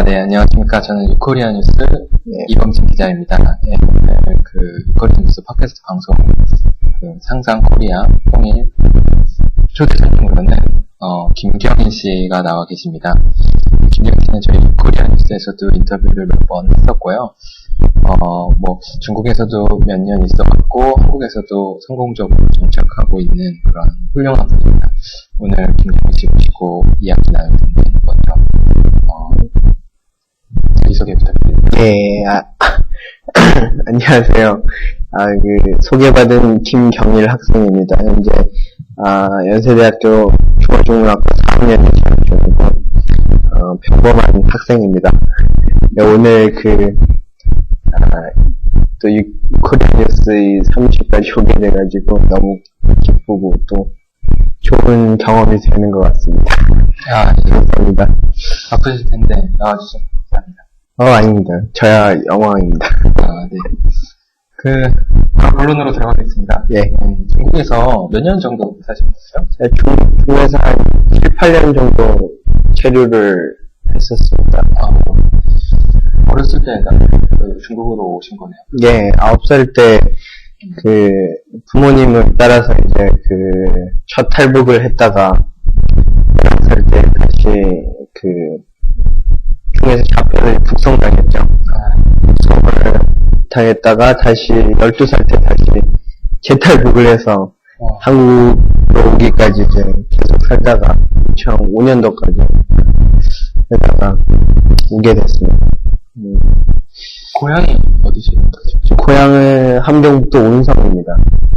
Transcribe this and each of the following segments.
네, 안녕하십니까. 저는 유코리아 뉴스 네. 이범진 기자입니다. 네, 오늘 유코리아 뉴스 팟캐스트 방송, 상상 코리아 통일 초대 손님으로는, 김경인 씨가 나와 계십니다. 김경인 씨는 저희 유코리아 뉴스에서도 인터뷰를 몇 번 했었고요. 중국에서도 몇 년 있어봤고, 한국에서도 성공적으로 정착하고 있는 그런 훌륭한 분입니다. 오늘 김경인 씨 모시고 이야기 나눌 텐데, 먼저, 자기소개 부탁드립니다. 네, 안녕하세요. 소개받은 김경일 학생입니다. 현재, 연세대학교 중어중문학과 4학년에 재학 중이고, 평범한 학생입니다. 네, 오늘 또 유코리아 뉴스의 30까지 오게 돼가지고 너무 기쁘고 또 좋은 경험이 되는 것 같습니다. 네. 감사합니다. 바쁘실 텐데 나와주셔서 감사합니다. 아닙니다. 저야 영광입니다. 네. 본론으로 들어가겠습니다. 예. 중국에서 몇 년 정도 사셨어요? 제가 중국에서 한 7, 8년 정도 체류를 했었습니다. 어렸을 때 중국으로 오신 거네요? 예, 9살 때 부모님을 따라서 이제 첫 탈북을 했다가 11살 때 다시 중에서 잡혀서 북송당했죠. 북송을 당했다가 다시 12살 때 다시 재탈북을 해서 한국으로 오기까지 이제 계속 살다가 2005년도까지 살다가 오게 됐습니다. 고향이 어디세요? 고향은 함경북도 온성입니다.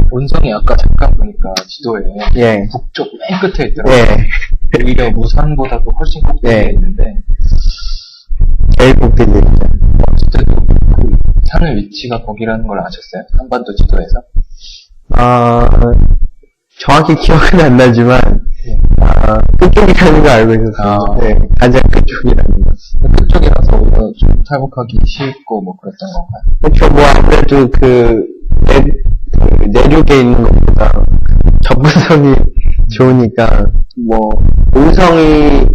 온성이 아까 잠깐 보니까 지도에 예. 북쪽 맨 끝에 있더라고요. 예. 오히려 무산보다도 훨씬 꼭대기에 예. 있는데 제일 꼭대기입니다. 그때도 산의 위치가 거기라는 걸 아셨어요? 한반도 지도에서? 정확히 기억은 안 나지만 끝쪽이라는 거 알고 있었어요. 네, 가장 끝쪽이라는 거. 끝쪽이라서 오히려 좀 탈북하기 쉽고 그랬던 건가요? 그렇죠. 아무래도 내륙에 있는 것보다 접근성이 좋으니까 온성이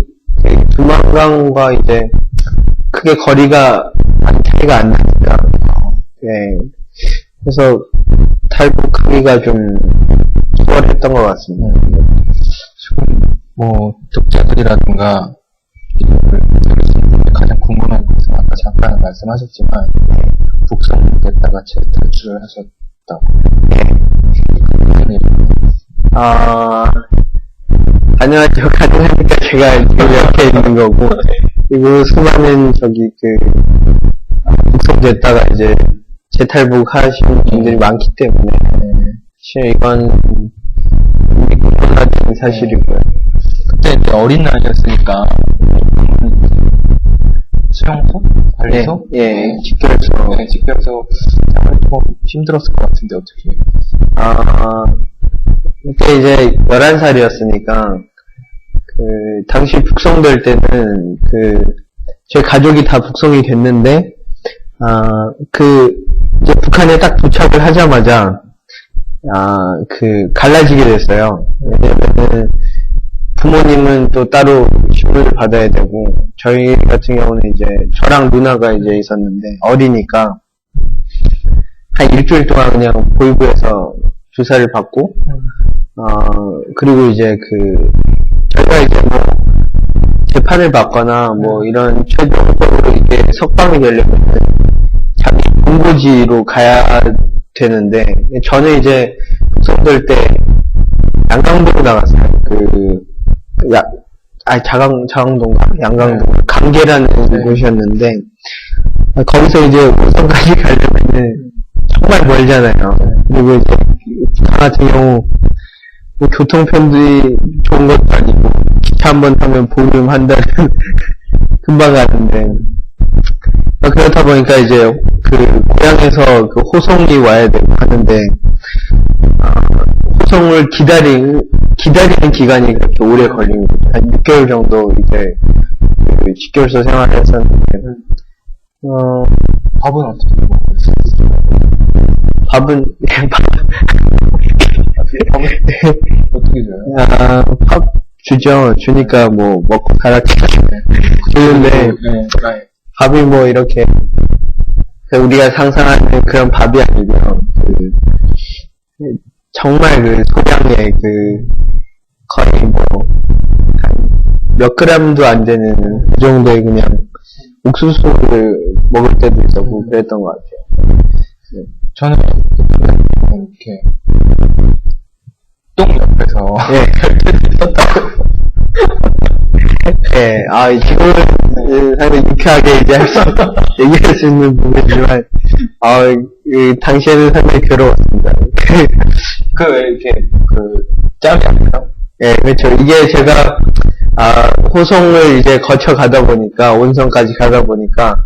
두만강과 이제 크게 거리가 차이가 안 나니까 네. 그래서 탈북하기가 좀 수월했던 것 같습니다. 지금 독자들이라든가 가장 궁금한 것은 아까 잠깐 말씀하셨지만 북송됐다가 재탈출을 하셨다고. 당연하죠. 가능하니까 제가 지금 이렇게 있는 거고 그리고 수많은 북송됐다가 이제 재탈북 하신 분들이 많기 때문에 이건 우리 사실이고요. 그때 이제 어린 나이였으니까 수용소? 관리소? 예, 직결소. 네, 직결소 생활이 좀 힘들었을 것 같은데 어떻게? 그때 이제 11살이었으니까 당시 북송될 때는 저희 가족이 다 북송이 됐는데 이제 북한에 딱 도착을 하자마자 갈라지게 됐어요. 왜냐면은 부모님은 또 따로 신분을 받아야 되고 저희 같은 경우는 이제 저랑 누나가 이제 있었는데 어리니까 한 일주일 동안 그냥 보육부에서 주사를 받고 그리고 이제 저희가 이제 재판을 받거나 이런 최종적으로 이게 석방이 되려면 자기 본고지로 가야 되는데 저는 이제 북송될 때 양강도로 나갔어요. 자강동가 양강동 강계라는 곳이었는데 거기서 이제 오성까지 가려면은 정말 멀잖아요. 그리고 이제 북한 같은 경우 교통편들이 좋은 것도 아니고 기차 한번 타면 보름 한 달은 금방 가는데 그렇다 보니까 이제 고향에서 호송이 와야 되고 하는데 호송을 기다리는 기간이 그렇게 오래 걸립니다. 한 6개월 정도 이제 직결소 생활을 했었는데 밥은 어떻게 먹었어요? 밥은 어떻게 줘요? 주죠. 주니까 뭐 먹고 살았지. 주는데 네. 밥이 뭐 이렇게 우리가 상상하는 그런 밥이 아니고요. 정말 소량의 거의 뭐 몇 그램도 안 되는 그 정도의 그냥 옥수수를 먹을 때도 있었고 그랬던 것 같아요. 네. 저는 이렇게 똥 옆에서 별표도 있었다고. 네, 지금은 상당히 유쾌하게 얘기할 수 있는 부분이지만, 당시에는 상당히 괴로웠습니다. 이렇게, 짬이 안 나요? 예, 그렇죠. 이게 제가, 호송을 이제 거쳐 가다 보니까, 온성까지 가다 보니까,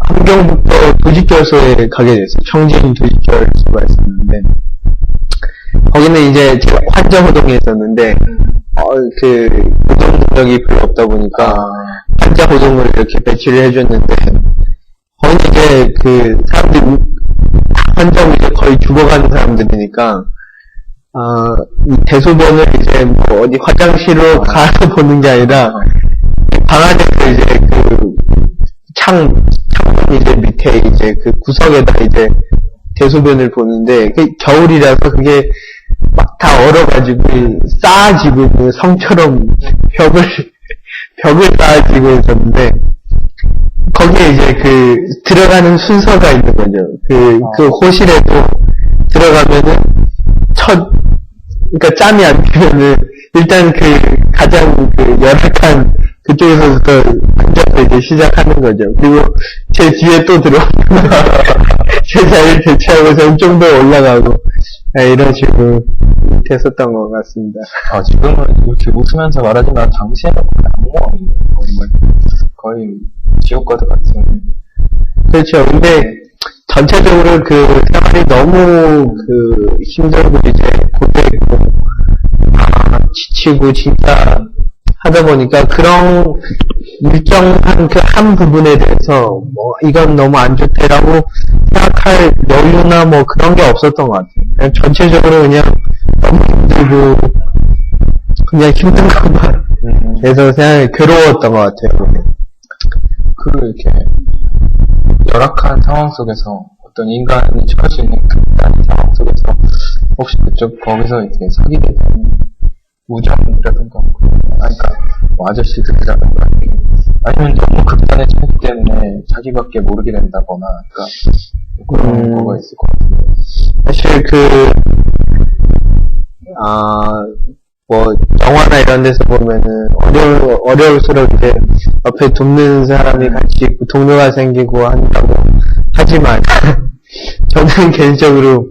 함경북도 도직결소에 가게 됐어요. 청진 도직결소가 있었는데, 거기는 이제 제가 환자호동에 있었는데, 노동력이 별로 없다 보니까, 환자호동을 이렇게 배치를 해줬는데, 거기 이제 사람들이, 환자고 이제 거의 죽어가는 사람들이니까, 이 대소변을 이제 뭐 어디 화장실로 가서 보는 게 아니라, 방 안에서 이제 창문 이제 밑에 이제 구석에다 이제 대소변을 보는데, 겨울이라서 그게 막 다 얼어가지고 쌓아지고 성처럼 벽을 쌓아지고 있었는데, 거기에 이제 들어가는 순서가 있는 거죠. 호실에도 들어가면은 그러니까 짬이 안 피면은 일단 가장 열악한 그쪽에서부터 혼자서 이제 시작하는 거죠. 그리고 제 뒤에 또 들어오면 제 자리를 대체하고 저는 좀 더 올라가고 이런 식으로 됐었던 것 같습니다. 지금은 이렇게 웃으면서 말하지만 당시에는 거의 지옥과도 같은. 그렇죠. 근데 전체적으로 생활이 너무 힘들고 이제 고되고 지치고 진짜 하다 보니까 그런 일정한 한 부분에 대해서 뭐 이건 너무 안 좋대라고 생각할 여유나 뭐 그런 게 없었던 것 같아요. 그냥 전체적으로 그냥 너무 힘들고 그냥 힘든 것만 그래서 그냥 괴로웠던 것 같아요. 이렇게 열악한 상황 속에서 어떤 인간이 처할 수 있는 극단의 상황 속에서 혹시 거기서 이렇게 사귀게 되는 우정이라든가 그러니까 뭐 아저씨들이라든가 아니면 너무 극단에 처했기 때문에 자기밖에 모르게 된다거나 그러니까 그런 거가 있을 것 같은데 사실 뭐 영화나 이런 데서 보면은 어려울수록 이제 옆에 돕는 사람이 같이 있고 동료가 생기고 한다고 하지만 저는 개인적으로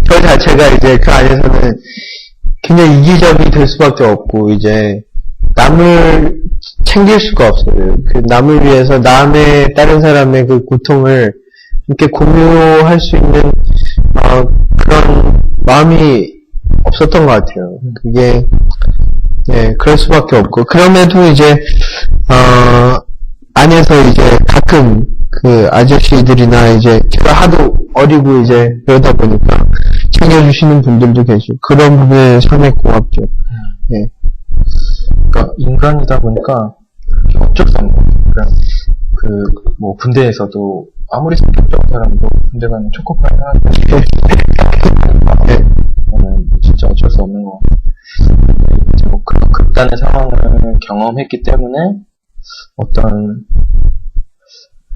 저 자체가 이제 그 안에서는 굉장히 이기적이 될 수밖에 없고 이제 남을 챙길 수가 없어요. 남을 위해서 다른 사람의 고통을 이렇게 공유할 수 있는 그런 마음이 없었던 것 같아요. 그게 그럴 수밖에 없고 그럼에도 이제 안에서 이제 가끔 아저씨들이나 이제 제가 하도 어리고 이제 그러다 보니까 챙겨주시는 분들도 계시고 그런 부분에 상당히 고맙죠. 그러니까 인간이다 보니까 어쩔 수 없는 거예요. 뭐 군대에서도 아무리 성격적인 사람도 군대 가면 초코파이 하는데 진짜 어쩔 수 없는 거. 뭐 그런 극단의 상황을 경험했기 때문에 어떤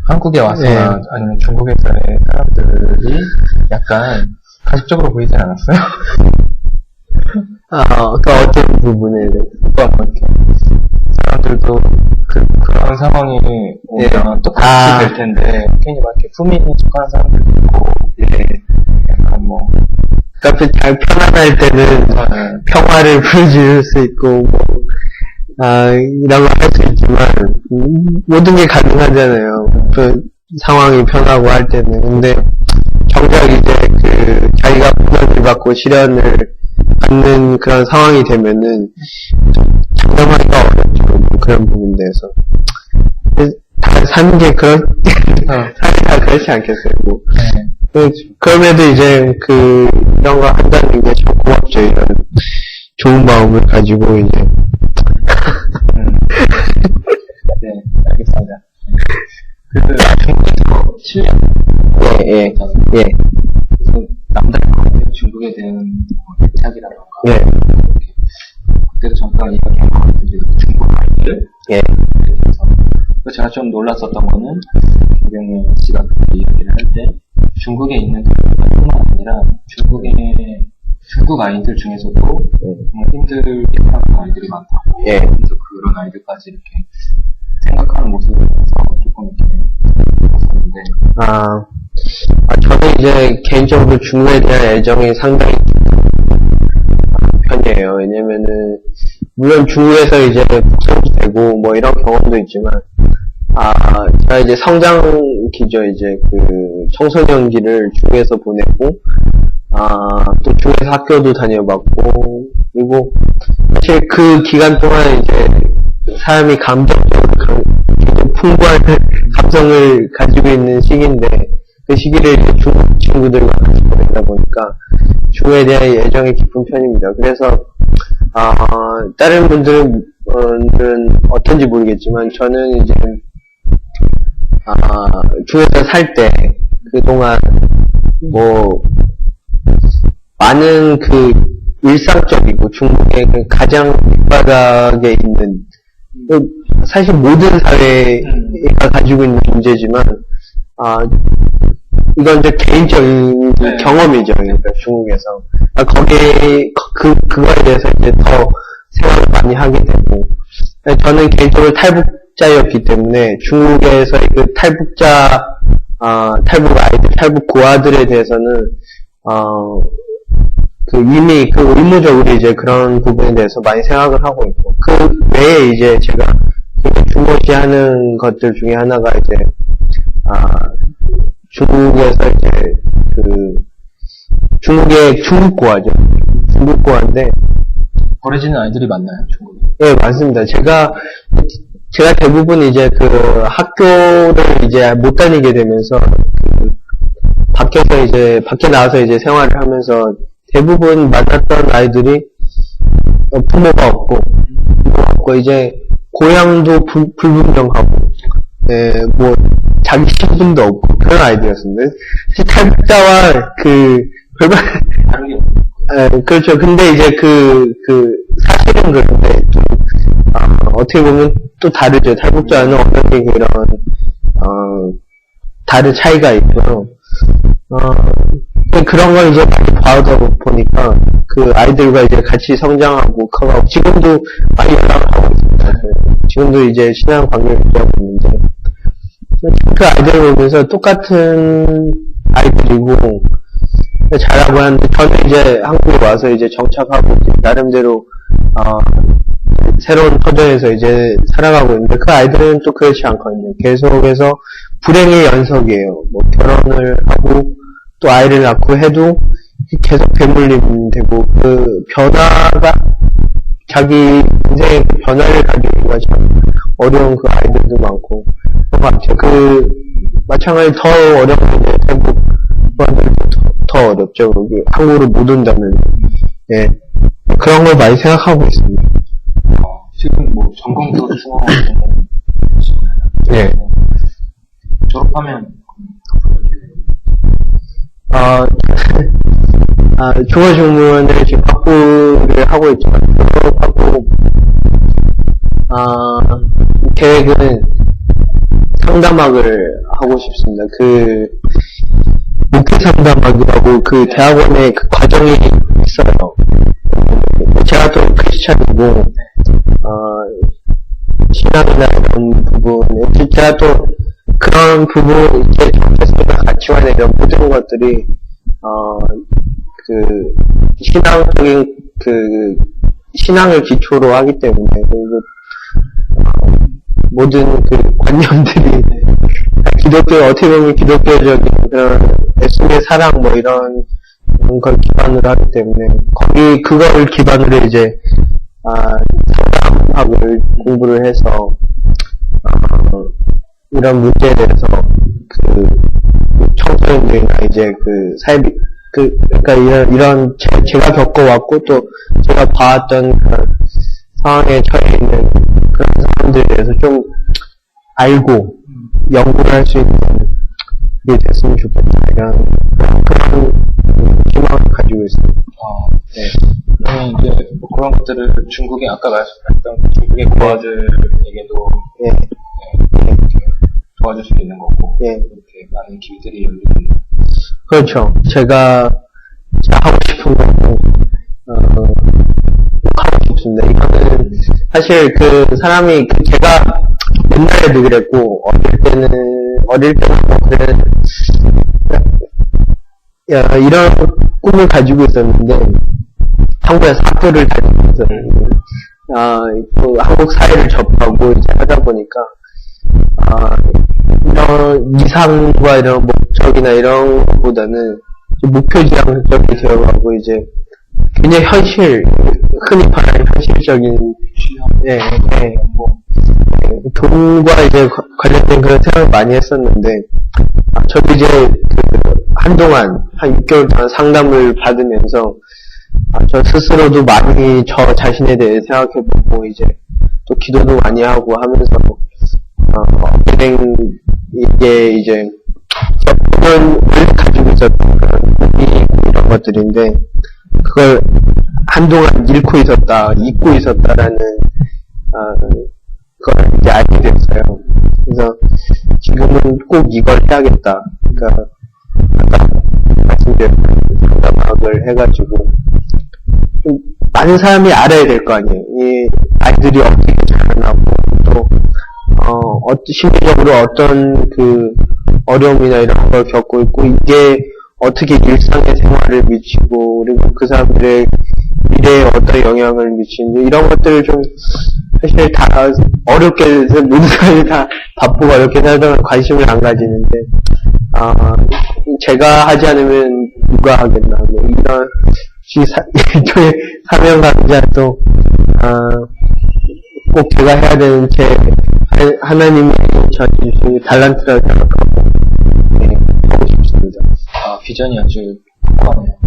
한국에 와서나 아니면 중국에서의 사람들이 약간 가식적으로 보이지 않았어요? 어떤 부분에 뭐 이렇게 사람들도 그런 상황이 오면 똑같이 될 텐데 괜히 막 이렇게 품위 있는 척하는 사람들도 있고 약간 뭐 그러니까 잘 편안할 때는 평화를 부르짖을 수 있고 이런 걸 할 수 있지만 모든 게 가능하잖아요. 상황이 편하고 할 때는. 근데 정작 이제 자기가 고난을 받고 시련을 받는 그런 상황이 되면은 장담하기가 어렵죠. 그런 부분에서 다 사는 게 사실 다 그렇지 않겠어요. 뭐. 그럼에도 이제 이런 거 한다는 게 참 고맙죠. 이런 좋은 마음을 가지고 이제 7년. 예. 그래서 남다른 중국에 대한 애착이라던가. 예. 그때도 잠깐 이야기한 것 같은데, 중국 아이들. 예. 그래서 제가 좀 놀랐었던 거는, 김병현 씨가 그 이야기를 할 때, 중국에 있는 뿐만 아니라, 중국 아이들 중에서도, 정말 힘들게 사는 아이들이 많다고. 예. 그래서 그런 아이들까지 이렇게 생각하는 모습을 보면서 조금 이렇게 봤었는데. 저는 이제 개인적으로 중국에 대한 애정이 상당히 편이에요. 왜냐면은, 물론 중국에서 이제 복성도 되고, 뭐 이런 경험도 있지만, 제가 이제 성장기죠. 이제 그 청소년기를 중국에서 보내고, 또 중국에서 학교도 다녀봤고, 그리고 사실 그 기간 동안 이제 사람이 감정적으로 굉장히 풍부한 감성을 가지고 있는 시기인데, 그 시기를 이제 중국 친구들과 같이 보내다 보니까 중국에 대한 애정이 깊은 편입니다. 그래서 다른 분들은 어떤지 모르겠지만 저는 이제 중국에서 살 때 그동안 뭐 많은 그 일상적이고 중국의 그 가장 밑바닥에 있는 사실 모든 사회가 가지고 있는 문제지만 이건 이제 개인적인 경험이죠. 그러니까 중국에서 그거에 대해서 이제 더 생각을 많이 하게 되고 저는 개인적으로 탈북자였기 때문에 중국에서의 그 탈북 아이들, 탈북 고아들에 대해서는 이미 의무적으로 이제 그런 부분에 대해서 많이 생각을 하고 있고 그 외에 이제 제가 중요시하는 것들 중에 하나가 이제 중국에서 이제 중국의 중국고아죠. 중국고아인데 버려지는 아이들이 많나요, 중국에? 네, 맞습니다. 제가 대부분 이제 학교를 이제 못 다니게 되면서 밖에 나와서 이제 생활을 하면서 대부분 만났던 아이들이 부모가 없고 이제 고향도 불분명하고 뭐 자기 신분도 없고 그런 아이들이었습니다. 탈북자와 별반 다르게 그렇죠. 근데 이제 사실은 그런데 어떻게 보면 또 다르죠. 탈북자는 어떤 그런 다른 차이가 있고요. 그런 걸 이제 많이 봐오다 보니까 그 아이들과 이제 같이 성장하고 커가고 지금도 많이 연락을 하고 있습니다. 지금도 이제 친한 관계를 유지하고 있는데 그 아이들을 보면서 똑같은 아이들이고 잘하고 하는데 저는 이제 한국에 와서 이제 정착하고 나름대로 새로운 터전에서 이제 살아가고 있는데 그 아이들은 또 그렇지 않거든요. 계속해서 불행의 연속이에요. 뭐 결혼을 하고 또 아이를 낳고 해도 계속 배물림 되고 그 변화가 자기 인생의 그 변화를 가지기가 참 어려운 그 아이들도 많고 그런 것 같아요. 마찬가지로 더 어려운 게 태국 사람들도 더 어렵죠. 한국으로 못 온다면 예 그런 걸 많이 생각하고 있습니다. 지금 뭐 전공도 수업 예. 졸업하면 중어중문을 지금 확보를 하고 있지만 졸업하고 계획은 상담학을 하고 싶습니다. 목표 상담학이라고 대학원에 과정이 있어요. 제가 또 크리스찬이고 신앙이나 이런 부분, 제가 또 그런 부분, 제 정체성이나 가치관이나 이런 모든 것들이 신앙적인 신앙을 기초로 하기 때문에 그리고 모든 관념들이 어떻게 보면 기독교적인 그런 예수의 사랑 뭐 이런 걸 기반으로 하기 때문에 그걸 기반으로 이제 상담학을 공부를 해서 이런 문제에 대해서 청소년들이나 이제 그러니까 이런 제가 겪어왔고 또 제가 봐왔던 그런 상황에 처해 있는 그런 사람들에 대해서 좀 알고 연구를 할 수 있는 이게 됐으면 좋겠다. 이런 그런 희망을 가지고 있어요. 네. 이제 뭐 그런 것들을 중국의 아까 말씀하셨던 중국의 고아들에게도 예. 이렇게 도와줄 수 있는 거고 예. 이렇게 많은 길들이 열리고 있는. 그렇죠. 제가 하고 싶은 거 하고 싶습니다. 이거는 사실 그 사람이 제가 옛날에도 그랬고 어릴 때는 이런 꿈을 가지고 있었는데 한국에서 학교를 다니면서 또 한국 사회를 접하고 이제 하다 보니까 이런 이상과 이런 목적이나 이런 것보다는 목표지향적이 되어가고 이제 굉장히 흔히 말하는 현실적인 돈과 이제 관련된 그런 생각을 많이 했었는데 저도 이제 한동안 한 6개월 동안 상담을 받으면서 저 스스로도 많이 저 자신에 대해 생각해보고 이제 또 기도도 많이 하고 하면서 이게 이제 저는 원래 가지고 있었던 그런 이런 것들인데 그걸 한동안 잊고 있었다라는 그걸 이제 알게 됐어요. 그래서 지금은 꼭 이걸 해야겠다. 그러니까 아까 말씀드린 상담학을 해가지고 좀 많은 사람이 알아야 될 거 아니에요. 이 아이들이 어떻게 자라나고 또 심리적으로 어떤 그 어려움이나 이런 걸 겪고 있고 이게 어떻게 일상의 생활을 미치고 그리고 그 사람들의 미래에 어떤 영향을 미치는지 이런 것들을 좀 사실 다 어렵게 해서 모든 사람이 다 바쁘고 어렵게 살다가 관심을 안 가지는데 제가 하지 않으면 누가 하겠나 뭐 이런 일종의 사명감이자 또 꼭 제가 해야 되는 하나님이 저한테 주신 달란트라고 생각하고 하고 싶습니다. 비전이 아주 확고하네요.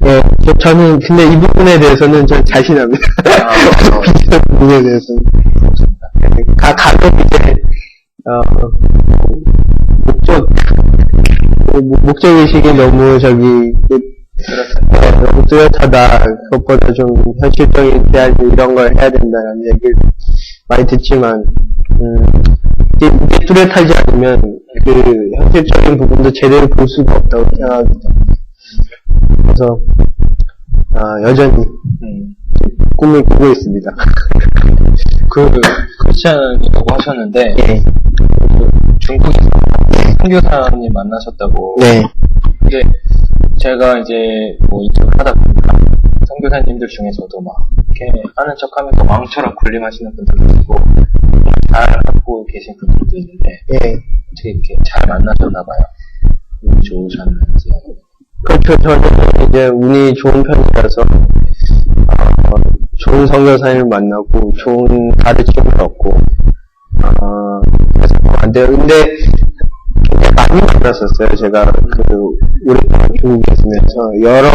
네, 저는 근데 이 부분에 대해서는 전 자신합니다. 비전 부분에 대해서는. 가끔 이제 목적의식이 너무 너무 뚜렷하다. 그것보다 좀 현실적인 대안 이런 걸 해야 된다는 얘기를 많이 듣지만, 이게 뚜렷하지 않으면 그 현실적인 부분도 제대로 볼 수가 없다고 생각합니다. 그래서 여전히 꿈을 꾸고 있습니다. 크리스찬이라고 하셨는데 네. 중국에서 선교사님 만나셨다고. 네. 근데 제가 이제 뭐 인터뷰를 하다 보니까 선교사님들 중에서도 막 이렇게 하는 척하면서 왕처럼 군림하시는 분들도 있고 잘 하고 계신 분들도 있는데 어떻게 이렇게 잘 만나셨나봐요. 운이 좋으셨는지. 그렇죠. 저는 이제 운이 좋은 편이라서 좋은 선교사님을 만나고 좋은 가르침을 얻고 그래서 안 돼요. 근데 굉장히 많이 만났었어요. 제가 오랫동안 중국에 있으면서 여러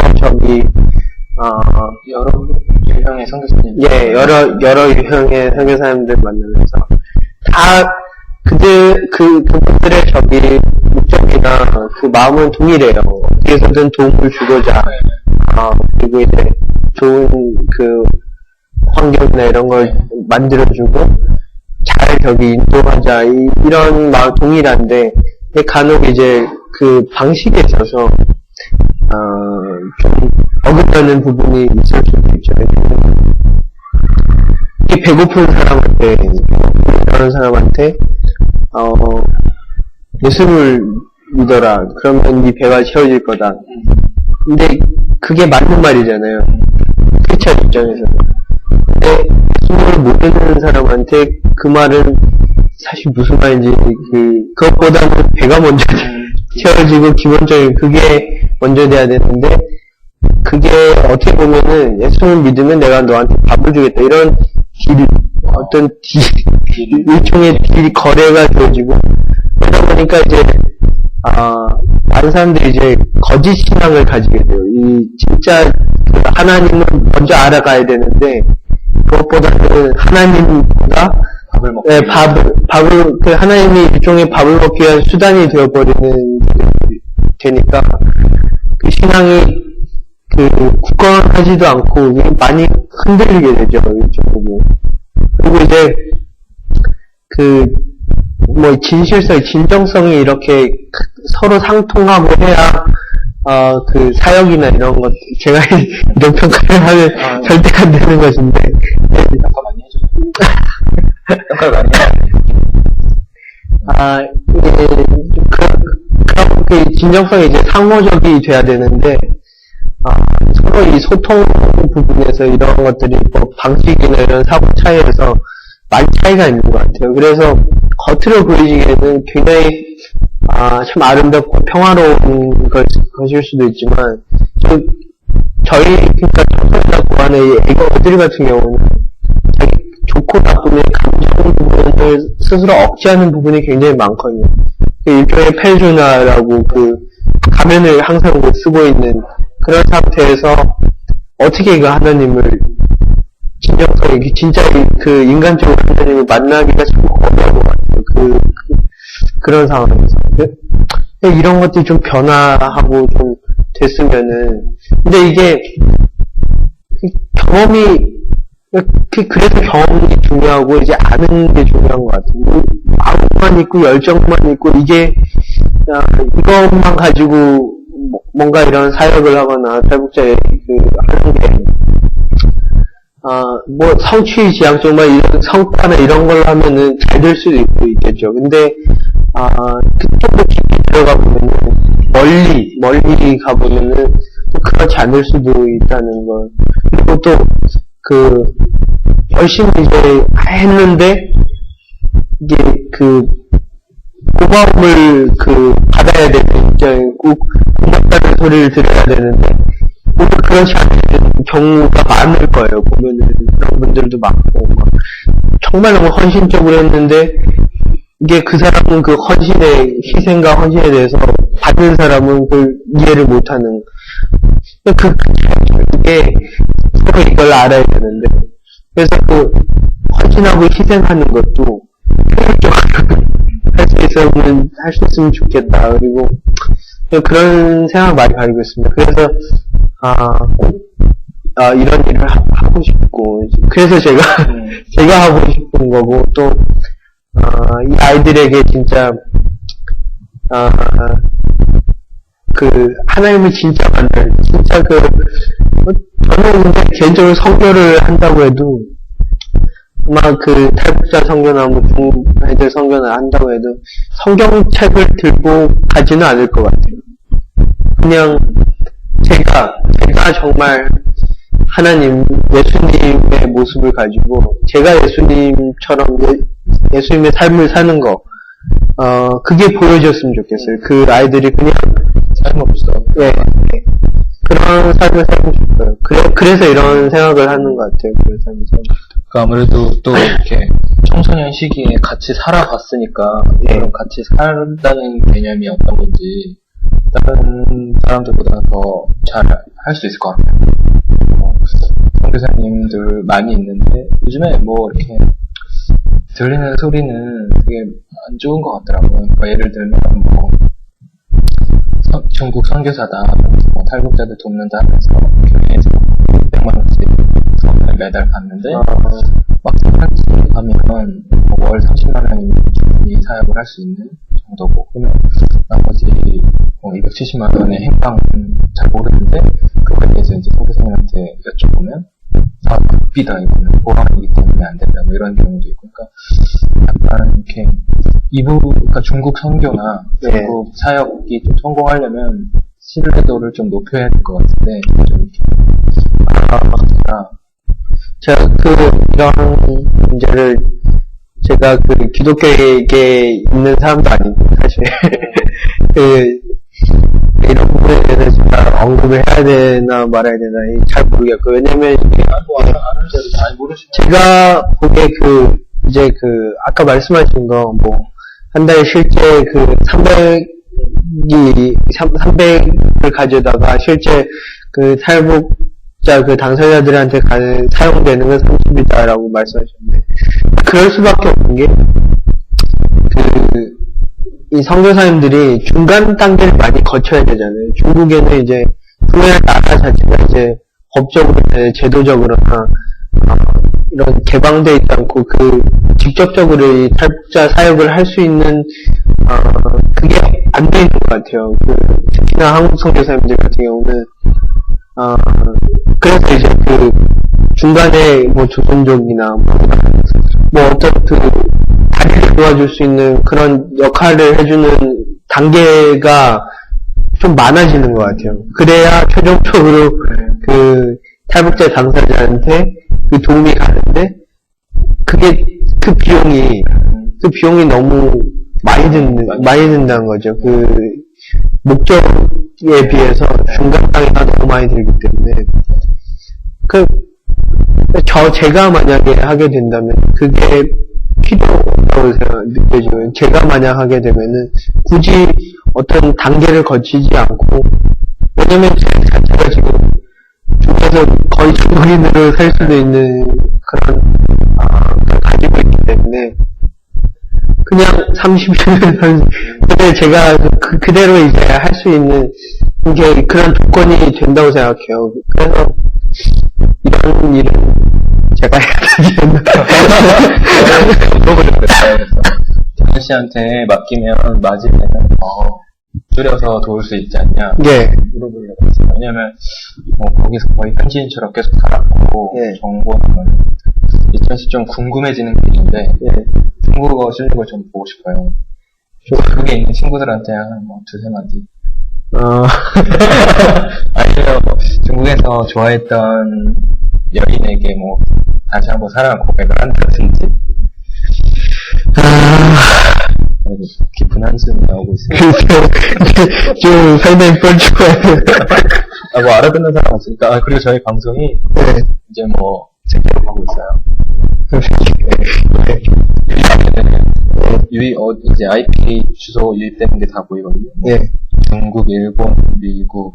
유형의 선교사님. 예, 여러 유형의 선교사님들 만나면서 다 그분들의 목적이나 그 마음은 동일해요. 어디에서든 도움을 주고자 그리고 이제 좋은 그 환경이나 이런 걸 만들어주고 잘 인도하자 이런 마음 동일한데 간혹 이제 그 방식에 있어서 좀 어긋나는 부분이 있을 수도 있죠. 이렇게 배고픈 사람한테 그런 사람한테 예수를 믿어라. 그러면 네 배가 채워질 거다. 근데 그게 맞는 말이잖아요. 크리스찬 입장에서. 근데 예수를 모르는 사람한테 그 말은 사실 무슨 말인지 그것보다는 배가 먼저 채워지고 기본적인 그게 먼저 돼야 되는데 그게 어떻게 보면은 예수를 믿으면 내가 너한테 밥을 주겠다 이런 일종의 거래가 되어지고 그러다 보니까 이제 많은 사람들이 이제 거짓 신앙을 가지게 돼요. 진짜 하나님을 먼저 알아가야 되는데 그것보다는 하나님보다 밥을 하나님이 일종의 밥을 먹기 위한 수단이 되어버리는 되니까, 그 신앙이, 굳건하지도 않고, 많이 흔들리게 되죠, 이쪽으로. 그리고 이제, 진정성이 이렇게 서로 상통하고 해야, 사역이나 이런 것, 제가 이런 평가를 하면 절대 안 되는 것인데. 평가 많이 해주세요. 평가를 많이 그 진정성이 이제 상호적이 돼야 되는데, 서로 이 소통 부분에서 이런 것들이 방식이나 이런 사고 차이에서 많이 차이가 있는 것 같아요. 그래서 겉으로 보이기에는 굉장히 참 아름답고 평화로운 것일 수도 있지만, 그러니까 청소년이나 고안의 애들 같은 경우는 자기 좋고 나쁨의 감정 부분을 스스로 억제하는 부분이 굉장히 많거든요. 일종의 펠주나라고 가면을 항상 쓰고 있는 그런 상태에서 어떻게 하나님을 진정성이 진짜 인간적으로 하나님을 만나기가 참 어려운 것 같아요. 그런 상황에서. 이런 것들이 좀 변화하고 좀 됐으면은, 근데 이게 그래서 경험이 중요하고 이제 아는 게 중요한 것 같아요. 마음만 있고 열정만 있고 이것만 가지고 뭔가 이런 사역을 하거나 탈북자에 하는 게 성취지향적만 이런 성과나 이런 걸 하면은 잘 될 수도 있겠죠. 근데 그쪽으로 깊이 들어가 보면은 멀리 가보면은 또 그렇지 않을 수도 있다는 걸. 그리고 또 열심히 이제 했는데 이게 고마움을 받아야 되는 입장에 고맙다는 소리를 들어야 되는데 오늘 그렇지 않은 경우가 많을 거예요. 보면은 그런 분들도 많고 정말 너무 헌신적으로 했는데 이게 그 사람은 그 헌신의 희생과 헌신에 대해서 받는 사람은 이해를 못하는 그게 서로 이걸 알아야 되는데 그래서 헌신하고 희생하는 것도 효율적으로 할 수 있으면 좋겠다. 그리고 그런 생각 많이 가지고 있습니다. 그래서 이런 일을 하고 싶고 그래서 제가 하고 싶은 거고 또 이 아이들에게 진짜 하나님을 진짜 만날 진짜 저는 근데 개인적으로 선교를 한다고 해도 탈북자 선교나 중국 아이들 선교나 한다고 해도 성경책을 들고 가지는 않을 것 같아요. 그냥 제가 정말 하나님, 예수님의 모습을 가지고 제가 예수님처럼 예수님의 삶을 사는 거 그게 보여줬으면 좋겠어요. 그 아이들이 그냥 삶 없어. 네. 그런 삶을 살고 싶어요. 그래서 이런 생각을 하는 것 같아요. 그런 삶을 살고 싶어요. 아무래도 또 이렇게 청소년 시기에 같이 살아봤으니까 그런 같이 살다는 개념이 어떤 건지 다른 사람들보다 더 잘 할 수 있을 것 같아요. 선교사님들 많이 있는데 요즘에 이렇게 들리는 소리는 되게 안 좋은 것 같더라고요. 그러니까 예를 들면 중국 선교사다, 탈북자들 돕는다 하면서 교회에서 100만 원씩 매달 받는데 막상 한지 가면 월 30만 원이 사역을 할 수 있는 정도고 그러면 나머지 270만 원의 행방은 잘 모르는데 그거에 대해서 이제 선교사님한테 여쭤보면 극비다 이거는 보안이기 때문에 안 된다 이런 경우도 있고 그러니까 약간 이렇게 그러니까 중국 선교나 중국 사역이 좀 성공하려면 신뢰도를 좀 높여야 될 것 같은데 좀 이렇게 제가 이런 문제를 제가 기독교에 있는 사람도 아니고 사실 이런 부분에 대해서 제가 언급을 해야 되나 말아야 되나 잘 모르겠고 왜냐면 이게 제가 보기에 아까 말씀하신 거 한 달에 실제 300을 가져다가 실제 탈북자 당사자들한테 사용되는 건 30이다라고 말씀하셨는데 그럴 수밖에 없는 게 이 선교사님들이 중간 단계를 많이 거쳐야 되잖아요. 중국에는 이제 동해안 나라 자체가 이제 법적으로, 제도적으로나 이런 개방되어 있지 않고 직접적으로 이 탈북자 사역을 할 수 있는 그게 안 돼 있는 것 같아요. 특히나 한국 선교사님들 같은 경우는 그래서 이제 중간에 뭐 조선족이나 뭐 어떤 다리를 도와줄 수 있는 그런 역할을 해주는 단계가 좀 많아지는 것 같아요. 그래야 최종적으로 탈북자 당사자한테 도움이 가는데, 그 비용이 너무 많이 든다는 거죠. 목적에 비해서 중간 단계가 너무 많이 들기 때문에. 제가 만약에 하게 된다면, 그게 필요하다고 느껴지고요. 제가 만약 하게 되면은, 굳이 어떤 단계를 거치지 않고, 왜냐면 제 자체가 지금, 중에서 거의 중국인으로 살 수도 있는 그런, 가지고 있기 때문에, 그냥 30년, 근데 제가 그대로 이제 할 수 있는, 그런 조건이 된다고 생각해요. 그래서, 이런 일은 제가 해야 되지 않나. 물어보셨어요. 정현 씨한테 맡기면, 맞으면, 줄여서 도울 수 있지 않냐? 예. 물어보려고 했어요. 왜냐면, 거기서 거의 현지인처럼 계속 살았고, 예. 정보는, 이천 씨 좀 궁금해지는 게 있는데, 예. 중국어 실력을 좀 보고 싶어요. 중국에 있는 친구들한테 한 두세 마디. 아니면, 중국에서 좋아했던 여인에게 다시 한번 사랑 고백을 한다든지. 깊은 한숨이 나오고 있어요. 좀 상당히 뻘쭘해요. 알아듣는 사람 없으니까. 그리고 저희 방송이, 이제 세계로 가고 있어요. 이제 IP 주소 유입되는 게 다 보이거든요. 예. 중국, 일본, 미국,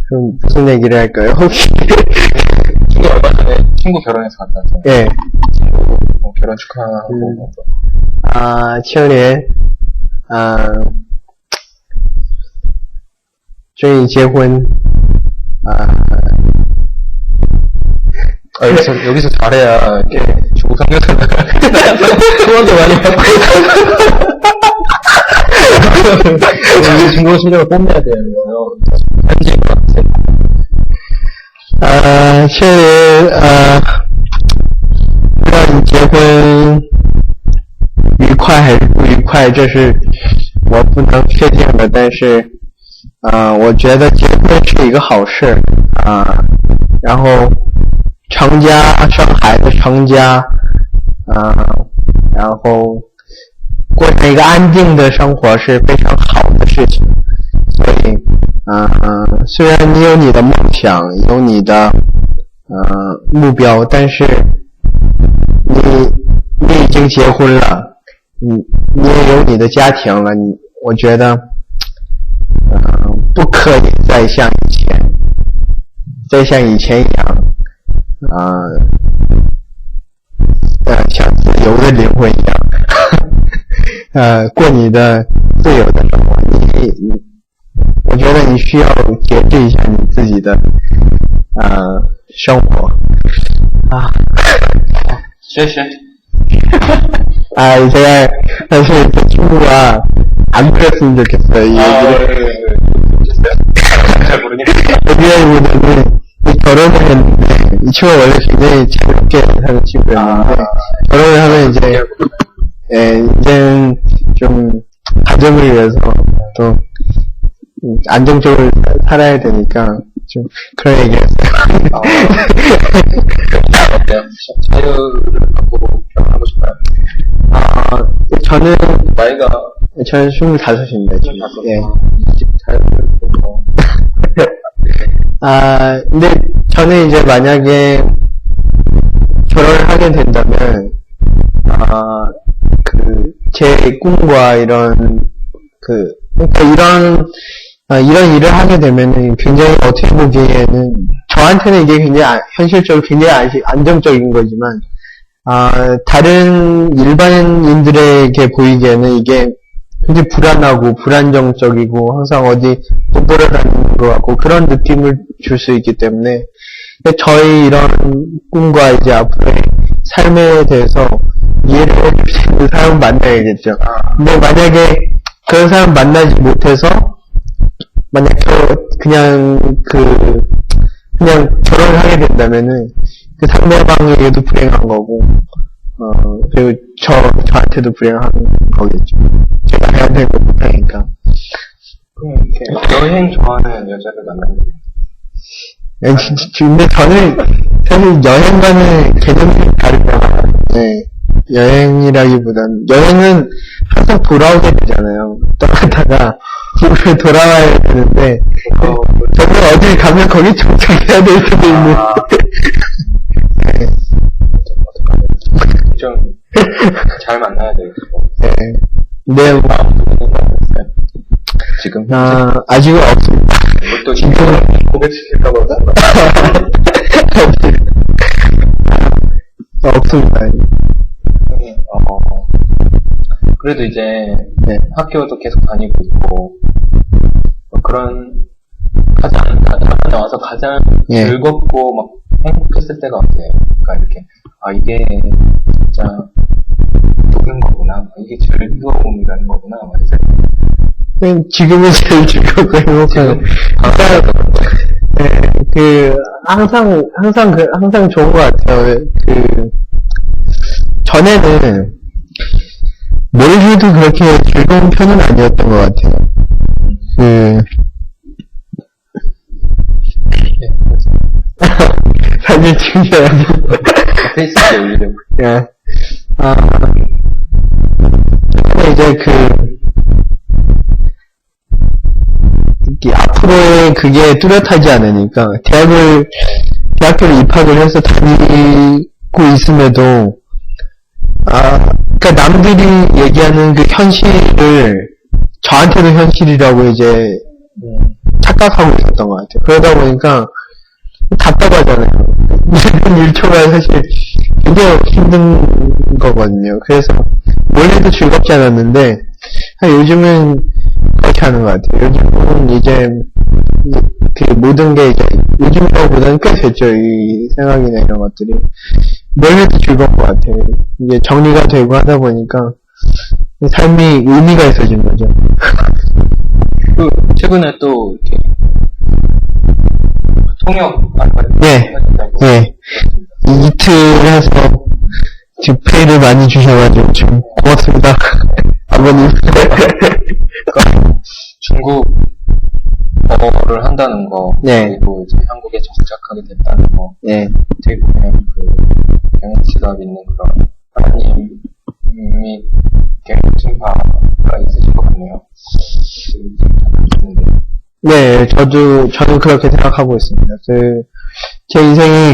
그럼 무슨 얘기를 할까요? 혹시? 친구 얼마 전에 친구 결혼해서 갔다 왔잖아요. 예. 친구 결혼 축하하고. 치열해. 终于结婚. 여기서 잘해야, 중국 성교사가 소원도 많이 받고. 우리 중국어 실력을 뽐내야 돼요. 현지确实不知道你结婚愉快还是不愉快，这是我不能确定的，但是我觉得结婚是一个好事然后成家生孩子成家然后过上一个安定的生活是非常好的事情，所以虽然你有你的梦想，有你的目标，但是你已经结婚了，你也有你的家庭了，我觉得不可以再像以前一样像自由的灵魂一样过你的自由的生活。我觉得你需要节制一下你自己的生活谢谢。제가 사실 그 친구가 안 그랬으면 좋겠어요. 이 얘기를. 잘 모르니까. 여기보다는 결혼을 했는데 이 친구가 원래 굉장히 자유롭게 사는 친구였는데 결혼을 하면 이제는 좀 가정을 위해서 또 안정적으로 살아야 되니까 좀 그런 얘기였어요. 어때요? 자유를 갖고 결혼하고 싶어요? 저는 나이가 25입니다. 지금. 예. 자유를 보고. 근데 저는 이제 만약에 결혼을 하게 된다면 제 꿈과 이런 이런 일을 하게 되면은 굉장히 어떻게 보기에는 저한테는 이게 굉장히 현실적으로 굉장히 안정적인 거지만 다른 일반인들에게 보이기에는 이게 굉장히 불안하고 불안정적이고 항상 어디 또 돌아다니는 것 같고 그런 느낌을 줄 수 있기 때문에 저희 이런 꿈과 이제 앞으로의 삶에 대해서 이해를 해줄 수 있는 사람을 만나야겠죠. 근데 만약에 그런 사람 만나지 못해서 만약 그냥 결혼을 하게 된다면은 그 상대방에게도 불행한 거고 그리고 저한테도 불행한 거겠죠. 제가 해야 될 거 못하니까. 그럼 이렇게 여행 좋아하는 여자를 만나면 근데 저는 사실 여행과는 개념이 다르잖아요. 네. 여행이라기보다는 여행은 항상 돌아오게 되잖아요. 떠나다가 집으로 돌아와야 되는데 저는 어딜 가면 거기 정착해야 될 수도 있는. 네. 좀 잘 만나야 되겠고. 네. 네. 지금 아직은 없습니다. 또 지금 고백시킬까봐 없습니다. 그래도 이제 네. 학교도 계속 다니고 있고 그런 나와서 가장 예. 즐겁고 막 행복했을 때가 어때요? 그러니까 이렇게 이게 진짜 좋은 거구나, 이게 즐거움이라는 거구나, 말이죠. 지금은 제일 즐겁고 행복한. 항상 좋은 것 같아요. 전에는 뭘 해도 그렇게 즐거운 편은 아니었던 것 같아요. 사진 찍으셔야죠. 페이스북에 올리려고. 예. 이제 앞으로의 그게 뚜렷하지 않으니까, 대학교를 입학을 해서 다니고 있음에도, 그러니까 남들이 얘기하는 그 현실을 저한테도 현실이라고 이제 착각하고 있었던 것 같아요. 그러다 보니까 답답하잖아요. 이런 일초가 사실 굉장히 힘든 거거든요. 그래서 뭘 해도 즐겁지 않았는데 요즘은 그렇게 하는 것 같아요. 요즘은 이제 그 모든 게 이제 요즘보다는 꽤 됐죠. 이 생각이나 이런 것들이 뭘 해도 즐거운 것 같아요. 이게 정리가 되고 하다 보니까 삶이 의미가 있어진 거죠. 최근에 또 이렇게 통역 예. 이틀 해서 지금 페이를 많이 주셔가지고 좀 고맙습니다. 아버님. 중국어를 한다는 거, 네. 그리고 이제 한국에 정착하게 됐다는 거, 네. 어떻게 보면 경현 씨가 믿는 그런 하나님이 경신 바가 있으실 것 같네요. 네, 저도 그렇게 생각하고 있습니다. 제 인생이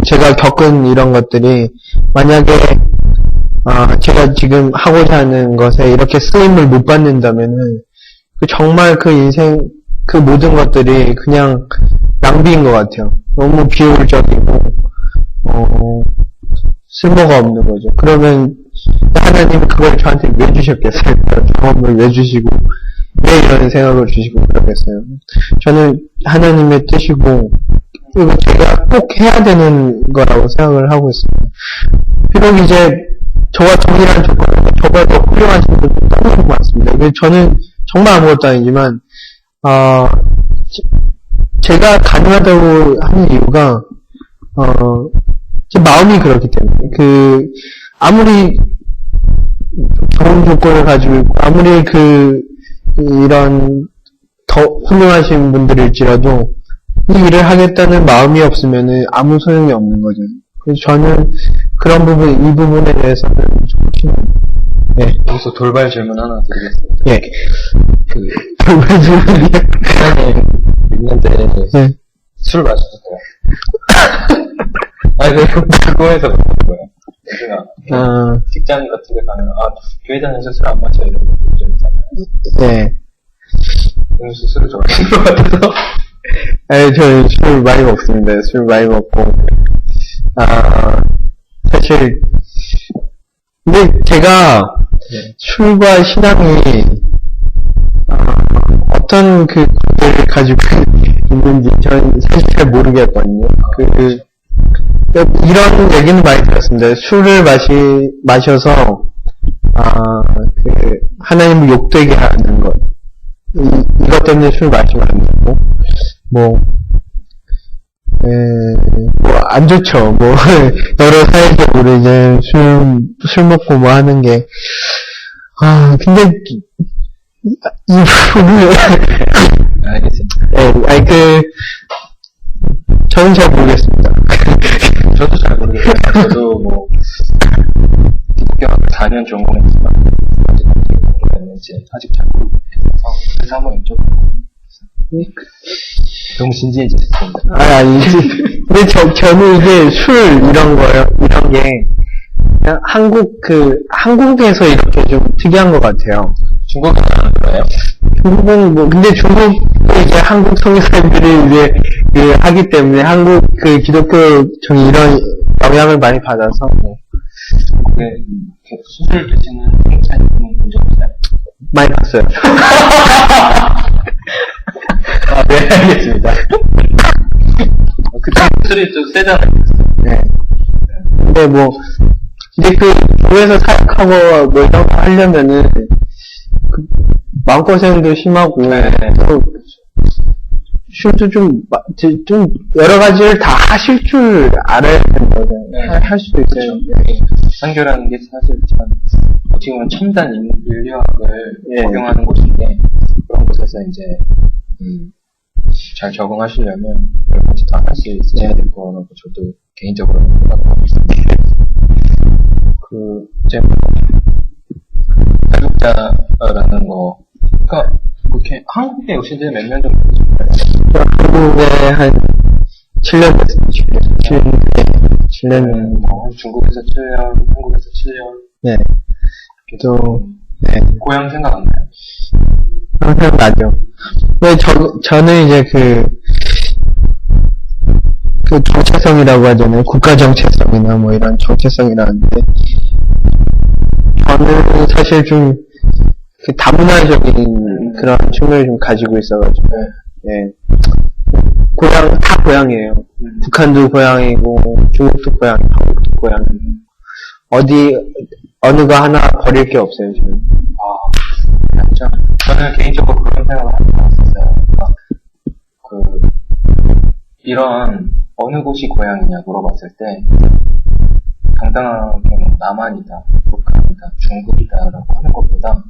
제가 겪은 이런 것들이, 만약에, 제가 지금 하고자 하는 것에 이렇게 쓰임을 못 받는다면은, 정말 그 인생, 그 모든 것들이 그냥 낭비인 것 같아요. 너무 비효율적이고, 쓸모가 없는 거죠. 그러면, 하나님은 그걸 저한테 왜 주셨겠어요? 경험을 왜 주시고, 왜 이런 생각을 주시고 그러겠어요. 저는 하나님의 뜻이고, 그리고 제가 꼭 해야 되는 거라고 생각을 하고 있습니다. 비록 이제, 저와 동일한 조건에서 저보다 더 훌륭하신 분들도 너무 많습니다. 저는 정말 아무것도 아니지만, 제가 가능하다고 하는 이유가, 제 마음이 그렇기 때문에, 아무리 좋은 조건을 가지고 있고, 아무리 이런 더 훌륭하신 분들일지라도 이 일을 하겠다는 마음이 없으면은 아무 소용이 없는 거죠. 그래서 저는 그런 이 부분에 대해서는 좀 네. 여기서 돌발 질문 하나 드리겠습니다. 예. 돌발 질문이요? 있는데 네. 술 마셨어요? 그거에서 그런 거예요. 직장 같은 데 가면 교회 다녀서 술 안 마셔 이런 분들 좀 있잖아요. 네. 윤수 술을 좋아하시는 것 같아서. 저는 술 많이 먹습니다. 술 많이 먹고, 사실 사실, 근데 제가 네. 술과 신앙이, 어떤 그 관계를 가지고 있는지 저는 사실 잘 모르겠거든요. 이런 얘기는 많이 들었습니다. 술을 마셔서, 하나님을 욕되게 하는 것. 이것 때문에 술 마시면 안 되고, 안 좋죠. 여러 사회적으로 이제 술 먹고 뭐 하는 게, 근데, 이 부분을, 알겠습니다. 저는 잘 모르겠습니다. 저도 잘 모르겠어요. 저도 기독교학을 4년 전공했지만, 아직 어떻게 공부했는지 아직 잘 모르겠어서, 그래서 한번 여쭤보고. 너무 진지해지셨습니다. 근데 저는 이게 이런 게, 그냥 한국에서 이렇게 좀 특이한 것 같아요. 중국은 안 그래요? 중국은 근데 중국도 이제 한국 성교사님들이 이제, 하기 때문에 한국 기독교 좀 이런 영향을 많이 받아서, 중국에 수술 드시는 행사님은 본 적 없어요? 많이 봤어요. 네, 알겠습니다. 그때 수술이 좀 세잖아요. 네. 근데 이제 교회에서 사역하고 이런 거 하려면은, 마음고생도 심하고, 또, 술도 좀 여러 가지를 다 하실 줄 알아야 된다고 할 수도 있어요. 선교라는 게 사실 참, 어떻게 보면 첨단 인류학을 적용하는 곳인데, 그런 곳에서 이제, 잘 적응하시려면 여러 가지 다 할 수 있어야 될 거라고 저도 개인적으로 생각하고 있습니다. 이제, 탈북자라는 거, 그러니까, 그렇게 한국에 오신 지 몇 년 정도 되셨나요? 한국에 한 7년 됐어요. 7년. 중국에서 7년, 한국에서 7년. 네. 고향 생각 안 나요? 항상 나죠. 저는 이제 정체성이라고 하잖아요. 국가 정체성이나 이런 정체성이라는데, 저는 사실 좀, 다문화적인 그런 측면을 좀 가지고 있어가지고, 다 고향이에요. 북한도 고향이고, 중국도 고향이고, 한국도 고향이고, 어느 거 하나 버릴 게 없어요, 저는. 진짜. 저는 개인적으로 그런 생각을 했었어요. 이런, 어느 곳이 고향이냐 물어봤을 때, 당당하게 남한이다, 북한이다, 중국이다라고 하는 것보다,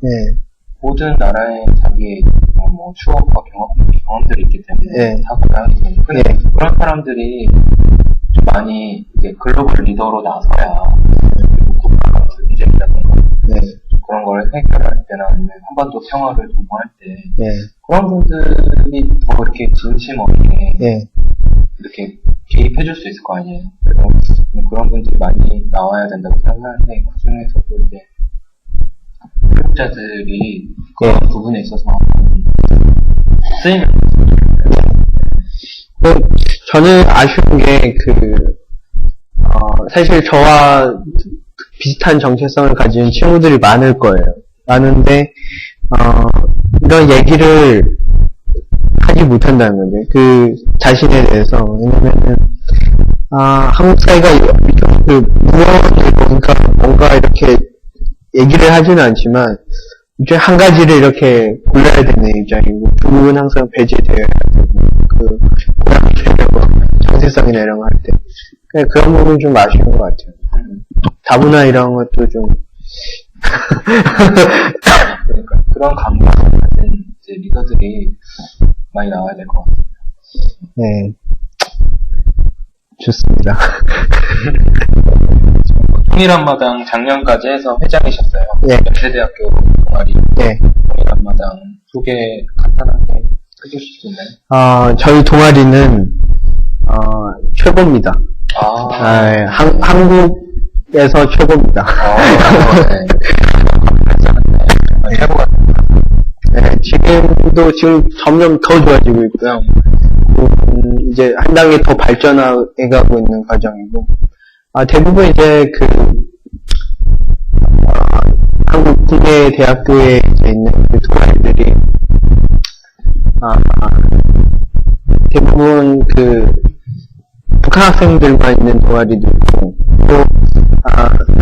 모든 나라의 자기의 추억과 경험들이 있기 때문에 다 고향이거든요. 근데 그런 사람들이 좀 많이 이제 글로벌 리더로 나서야 국가가 분쟁이라든가 그런 걸 해결할 때나 아니면 한반도 평화를 도모할 때 그런 분들이 더 이렇게 진심 없게 이렇게 개입해줄 수 있을 거 아니에요. 그래서 그런 분들이 많이 나와야 된다고 생각하는데 그 중에서도 이제 탈북자들이 그런 부분에 있어서 쓰이면 저는 아쉬운 게 사실 저와 비슷한 정체성을 가진 친구들이 많을 거예요. 많은데 이런 얘기를 하지 못한다는 거죠. 자신에 대해서. 왜냐면은 한국 사회가 뭔가 이렇게 얘기를 하지는 않지만 이제 한 가지를 이렇게 골라야 되는 입장이고, 중국은 항상 배제되어야 되고, 고향 되려고 정체성이나 이런 거 할 때. 그런 부분이 좀 아쉬운 것 같아요. 다문화 이런 것도 좀. 그러니까 그런 감각을 가진 이제 리더들이 많이 나와야 될 것 같습니다. 네. 좋습니다. 통일한마당 작년까지 해서 회장이셨어요. 연세대학교 동아리. 통일한마당 소개 간단하게 해주실 수 있나요? 저희 동아리는 최고입니다. 한국에서 최고입니다. 지금 점점 더 좋아지고 있고요. 이제 한 단계 더 발전해가고 있는 과정이고, 대부분 이제 한국 국내 대학교에 있는 그 동아리들이, 대부분 북한 학생들만 있는 동아리도 있고, 또,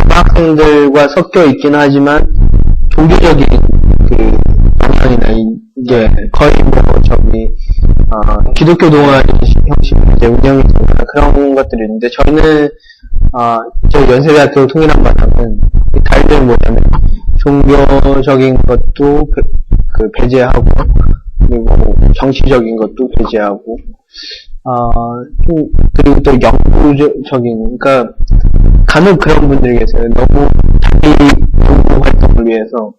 학생들과 섞여 있긴 하지만, 종교적인 방향이나 이게 거의 기독교 동아리 형식으로 이제 운영이 되는 그런 것들이 있는데, 저희는, 저희 연세대학교 통일한바탕은 다른 뭐냐면, 종교적인 것도 배제하고, 그리고 정치적인 것도 배제하고, 그리고 또 연구적인, 그러니까, 간혹 그런 분들이 계세요. 너무 자기 연구 활동을 위해서,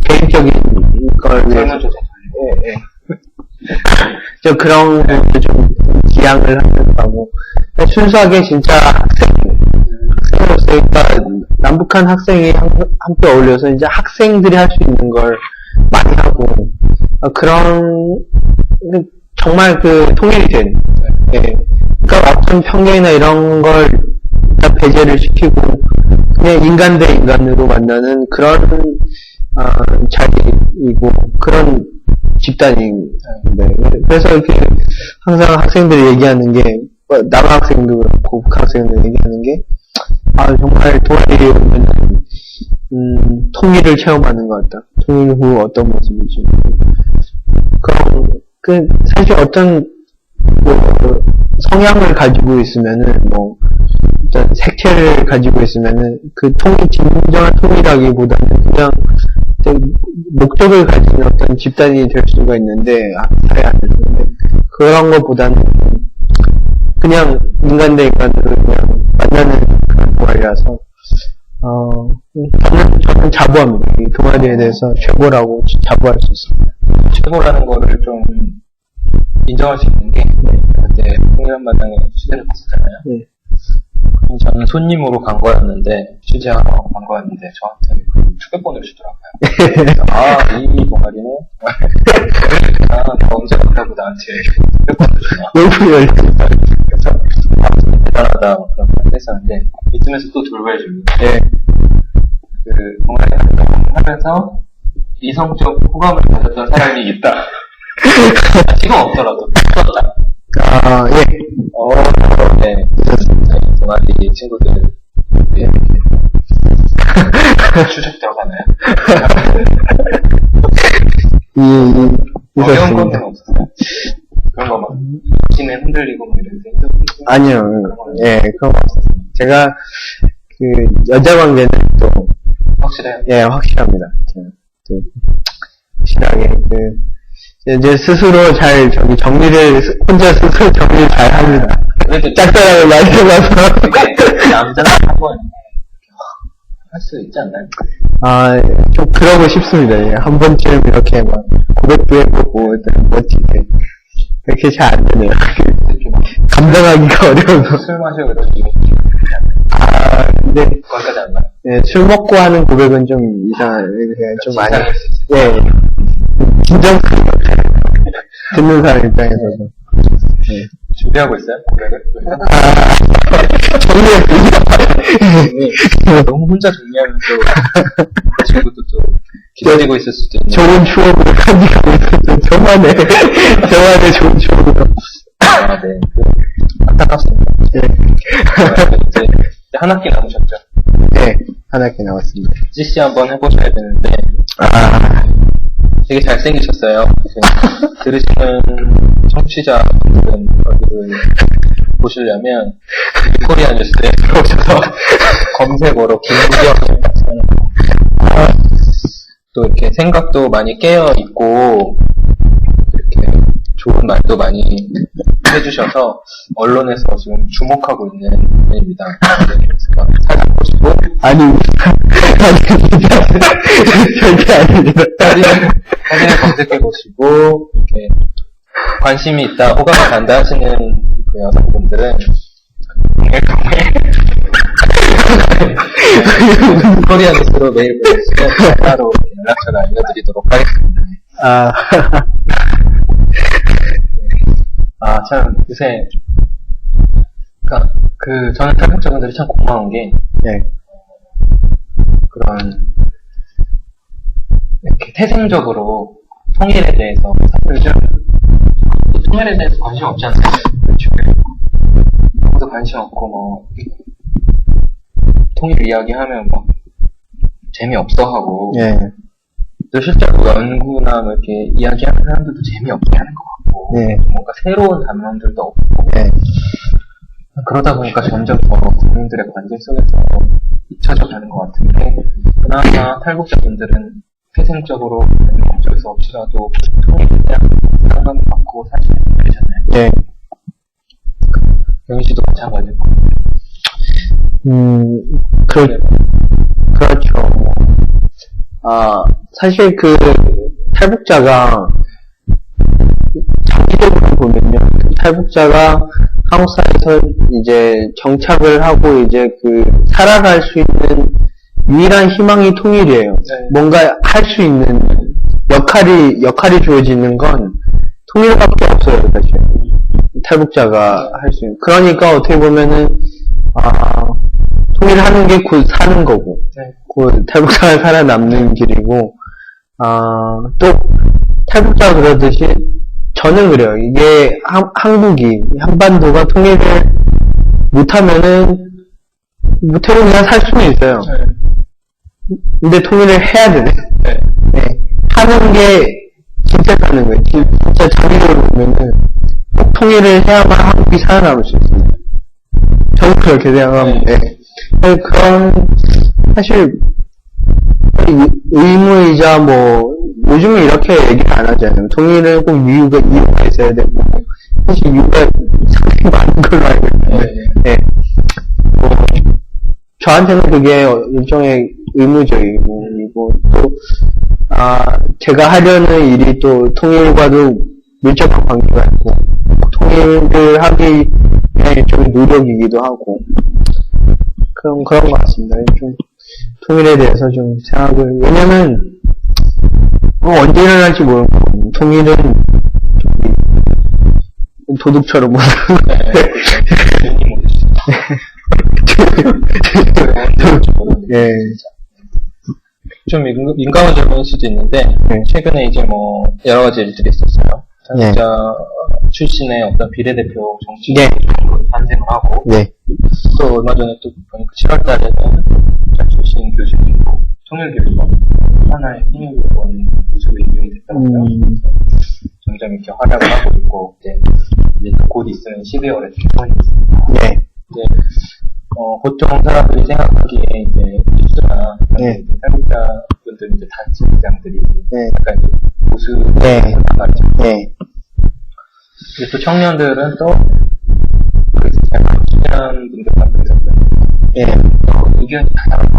개인적인 걸 위해서, 저 그런 것도 좀 지향을 하면서 하고, 순수하게 진짜 학생으로서, 그러니까 남북한 학생이 함께 어울려서 이제 학생들이 할 수 있는 걸 많이 하고, 그런, 정말 통일이 된, 그러니까 어떤 편견이나 이런 걸 다 배제를 시키고, 그냥 인간 대 인간으로 만나는 그런, 자리이고, 그런 집단인데, 그래서 이렇게 항상 학생들이 얘기하는 게, 남학생도 그렇고, 북학생도 얘기하는 게, 정말 동아리에 오면, 통일을 체험하는 것 같다. 통일 후 어떤 모습이지. 사실 어떤, 성향을 가지고 있으면은, 어떤 색채를 가지고 있으면은, 진정한 통일이라기보다는 그냥, 목적을 가진 어떤 집단이 될 수가 있는데, 사회 안에서. 그런 것보다는, 그냥 인간 대 인간으로 그냥 만나는 그런 동아리라서, 저는 자부합니다. 이 동아리에 대해서 최고라고 자부할 수 있습니다. 최고라는 거를 좀 인정할 수 있는 게, 그때 통일한바탕에 취재를 갔었잖아요. 네. 저는 손님으로 간 거였는데, 취재하러 간 거였는데, 저한테 축배권을 주더라고요. 이 동아리는, 언제 갔다고 나한테 축배권을 주나. 그래서, 대단하다, 그런 말을 했었는데, 이쯤에서 또 돌발줍니다. 동아리 활동하면서, 이성적 호감을 가졌던 사람이 있다. 지금 없더라도, 있었다. 네. 동아리 친구들, 추적 들어가나요? 어려운 건 없었어요? 그런 거 막, 귀는 흔들리고 뭐 이런데? 아니요. 그런 거 없었어요. 제가, 여자 관계는 또, 확실해요? 확실합니다. 확실하게, 이제 스스로 혼자 스스로 정리를 잘 합니다. 짝사랑을 많이 해봐서. 남자는 한번 할 수 있지 않나요? 좀 그러고 싶습니다. 한 번쯤 이렇게 막 고백도 해보고, 멋지게. 그렇게 잘 안 되네요. 감당하기가 어려워서. 술 마셔 그러고. 근데. 거기까지 안 나요? 네, 술 먹고 하는 고백은 좀 좀 많이. 긴장 듣는 사람 입장에서도. 준비하고 있어요? 고백을? 너무 혼자 정리하면서 그 친구도 좀 기다리고 있을 수도 있는. 좋은 추억으로 간직하고 있었죠. 저만의 좋은 추억으로. 네. 안타깝습니다. 이제 한 학기 남으셨죠? 네, 한 학기 남았습니다. CC 한번 해보셔야 되는데. 되게 잘생기셨어요. 들으시는 청취자분들은 얼굴을 보시려면 코리아 뉴스에 들어오셔서 검색어로 김구경을 또 이렇게 생각도 많이 깨어 있고 이렇게 좋은 말도 많이 해주셔서 언론에서 지금 주목하고 있는 분입니다. 찾아보시고 절대 아닙니다. 사진을 검색해보시고 이렇게 관심이 있다, 호감이 간다 하시는 그 여성분들은 코리아 뉴스로 메일 보내주시면 따로 연락처를 알려드리도록 하겠습니다. 참 요새 그러니까 저는 탈북자분들이 참 고마운 게 네. 그런 이렇게 태생적으로 통일에 대해서 요즘 통일에 대해서 관심 없지 않나요? 아무도 관심 없고 뭐 통일 이야기하면 뭐 재미없어 하고 네. 또 실제로 연구나 뭐 이렇게 이야기하는 사람들도 재미없게 하는 것 같고 네. 뭔가 새로운 담론들도 없고 네. 그러다 보니까 점점 더 국민들의 관심 속에서 잊혀져 가는 것 같은데 그나마 탈북자분들은 태생적으로 어쩔 수 없이라도 통일에 대한 상담을 받고 사시는 분들이잖아요. 네. 영희 씨도 마찬가지고. 그렇죠. 사실 탈북자가, 장기적으로 보면요. 탈북자가 한국 사회에서 이제 정착을 하고 이제 살아갈 수 있는 유일한 희망이 통일이에요. 네. 뭔가 할 수 있는 역할이 주어지는 건 통일밖에 없어요, 사실. 탈북자가 할 수 있는. 그러니까 어떻게 보면은, 통일하는 게 곧 사는 거고, 네. 곧 탈북자가 살아남는 길이고, 또, 탈북자가 그러듯이, 저는 그래요. 이게, 한반도가 통일을 못하면은, 못하고 그냥 살 수는 있어요. 네. 근데 통일을 해야 되네. 네. 네. 하는 게, 진짜 사는 거예요. 진짜 장기적으로 보면은, 꼭 통일을 해야만 한국이 살아남을 수 있어요. 저는 그렇게 생각합니다. 네. 그런, 사실, 의무이자 요즘은 이렇게 얘기를 안 하잖아요. 통일은 꼭 이유가 있어야 되고, 사실 이유가 상당히 많은 걸로 알고 있는데, 네. 저한테는 그게 일종의 의무적이고, 그리고 또, 제가 하려는 일이 또 통일과도 밀접한 관계가 있고, 통일을 하기 위한 일종의 노력이기도 하고, 그런 것 같습니다. 좀, 통일에 대해서 좀 생각을, 왜냐면, 언제 일어날지 모르는 거고, 통일은, 도둑처럼 예. 좀 민감한 질문일 수도 있는데, 네. 최근에 이제 여러 가지 일들이 있었어요. 네. 탈북자 출신의 어떤 비례대표 정치 네. 탄생을 하고, 네. 또 얼마 전에 또 보니까 7월 달에는 탈북자 출신 교수님도 통일교육원, 하나의 통일교육원 교수로 임명이 됐더라고요. 점점 이렇게 활약을 하고 있고, 이제 또 곧 있으면 12월에 총선이 있습니다. 네. 이제, 보통 사람들이 생각하기에 이제, 뉴스나, 네. 탈북자분들 이제 단체 의장들이, 네. 약간 이제 보수, 네. 말이죠. 네. 또 청년들은 또, 청년 분들 관계에서, 네. 의견이 다 다르고,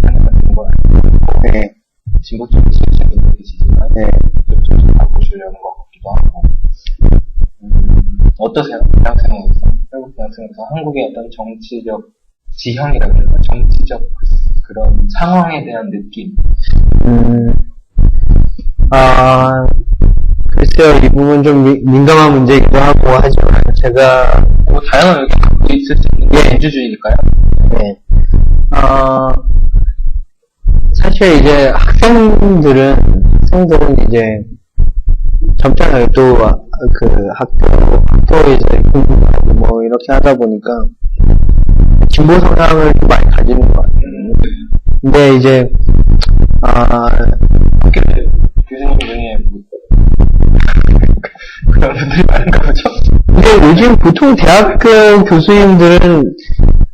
하는 건 아니고, 네. 진보적인 실체 분들 계시지만, 네. 좀 바꾸시려는 것 같기도 하고, 어떠세요? 대학생으로서, 탈북 대학생으로서 한국의 어떤 정치적 지형이라든가 정치적 그런 상황에 대한 느낌. 글쎄요, 이 부분 좀 민감한 문제이기도 하고 하지만 제가 다양한 의견이 갖고 있을 수 있는 게 민주주의니까요. 네. 사실 이제 학생들은 이제 젊잖아요. 또 학교 이제 공부하고 이렇게 하다 보니까 진보 성향을 좀 많이 가지는 것 같아요. 근데 이제 교수님 중에 그런 분들이 많은가 보죠. 근데 요즘 보통 대학교 교수님들은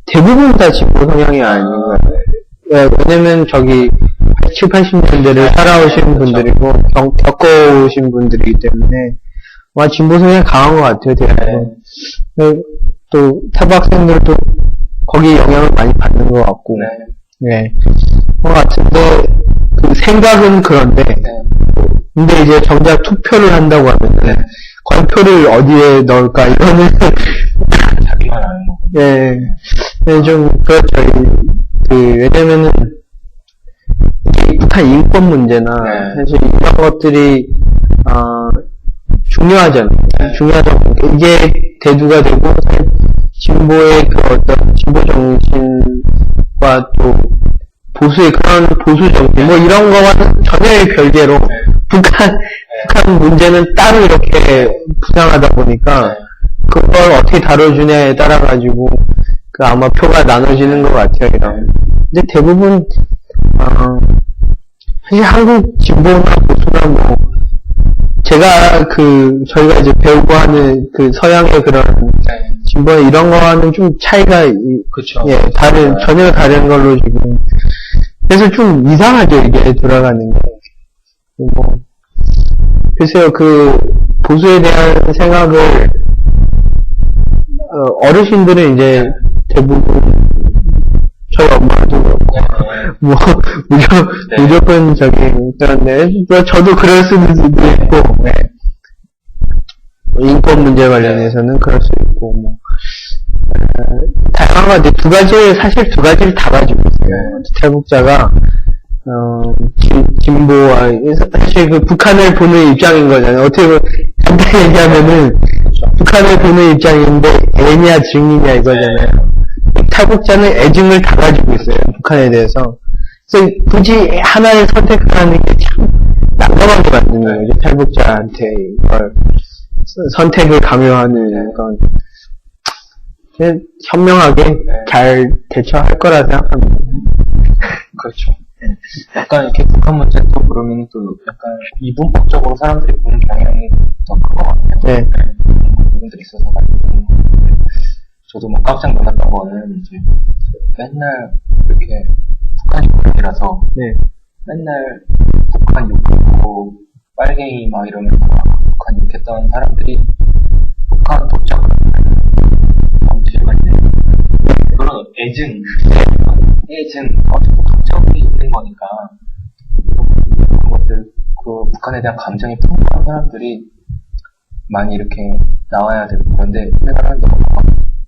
대부분 다 진보 성향이 아니고, 왜냐면 7, 80년대를 살아오신 분들이고, 겪어오신 분들이기 때문에, 진보 성향이 강한 것 같아요, 대학은. 또, 타부 학생들도 거기 영향을 많이 받는 것 같고, 네. 것 같은데, 생각은 그런데, 근데 이제 정작 투표를 한다고 하면, 관표를 어디에 넣을까, 이거는, 자기만 아는 거. 네, 좀, 그렇죠. 왜냐면은, 북한 인권 문제나, 사실 이런 것들이, 중요하잖아요. 중요하잖아요. 이게 대두가 되고, 진보의 그 어떤 진보 정신과 또 보수의 그런 보수 정신 뭐 이런 거와는 전혀 별개로 북한 문제는 따로 이렇게 부상하다 보니까 그걸 어떻게 다뤄주냐에 따라 가지고 그 아마 표가 나눠지는 것 같아요. 이런. 근데 대부분 사실 한국 진보나 보수나 뭐 제가 저희가 이제 배우고 하는 그 서양의 그런 진보 이런 거와는 좀 차이가 그쵸. 예 전혀 다른 걸로 지금 그래서 좀 이상하죠 이게 돌아가는 게 뭐 글쎄요 그 보수에 대한 생각을 어르신들은 이제 대부분 저희 엄마도 뭐 무조건적인 그런데 저도 그럴 수도 있고 네. 인권 문제 관련해서는 그럴 수 있고 뭐 다양한 것 같아요. 사실 두 가지를 다 가지고 있어요. 탈북자가 진보와 사실 그 북한을 보는 입장인 거잖아요. 어떻게 보면 간단히 얘기하면은 북한을 보는 입장인데 애냐 증이냐 이거잖아요. 탈북자는 애증을 다 가지고 있어요. 북한에 대해서. 그래서 굳이 하나를 선택하는 게 참 난감하게 만드는 거죠. 탈북자한테 이걸 선택을 강요하는 건 현명하게 잘 대처할 거라 생각합니다. 그렇죠. 약간 이렇게 북한 문제 또 그러면 또 약간 이분법적으로 사람들이 보는 경향이 더 큰 것 같아요. 네. 그런 부분들이 있어서 저도 뭐 깜짝 놀랐던 거는 이제 맨날 이렇게 북한 욕이라서 네. 맨날 북한 욕하고 빨갱이 막 이러면서 북한 욕했던 사람들이 북한 도착 엄지가 있네. 그런 애증 어쨌든 도착이 있는 거니까 그런 것들 그 북한에 대한 감정이 풍부한 사람들이 많이 이렇게 나와야 되고 그런데 내가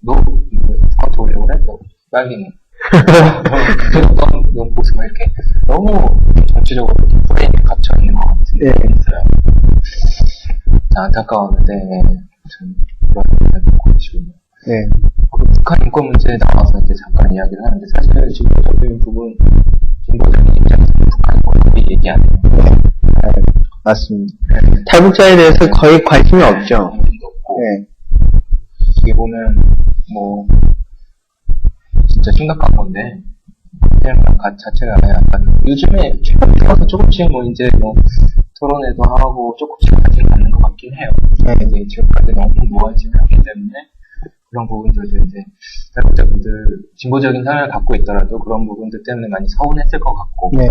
너 북한 도우려고 그래? 너 빨갱이 너 모습 이렇게 너무 정치적으로 프레임에 갇혀 있는 것 같은 느낌이 있어요. 안타까웠는데 좀 그런 생각을 갖고 계시군요. 네. 그 북한 인권 문제에 나와서 이제 잠깐 이야기를 하는데 사실 진보적인 부분, 진보적인 입장에서 북한 인권을 얘기 안 해요. 네. 맞습니다. 탈북자에 대해서 거의 관심이 없죠. 없고. 네. 어떻게 보면 뭐 진짜 심각한 건데 그냥 자체가 약간 요즘에 최근 들어서 조금씩 뭐 이제 뭐 토론회도 하고 조금씩 관심 갖는 것 같긴 해요. 네. 이제 지금까지 너무 모아지지 않기 때문에 그런 부분들도 이제 탈북자분들 진보적인 생각을 갖고 있더라도 그런 부분들 때문에 많이 서운했을 것 같고 네.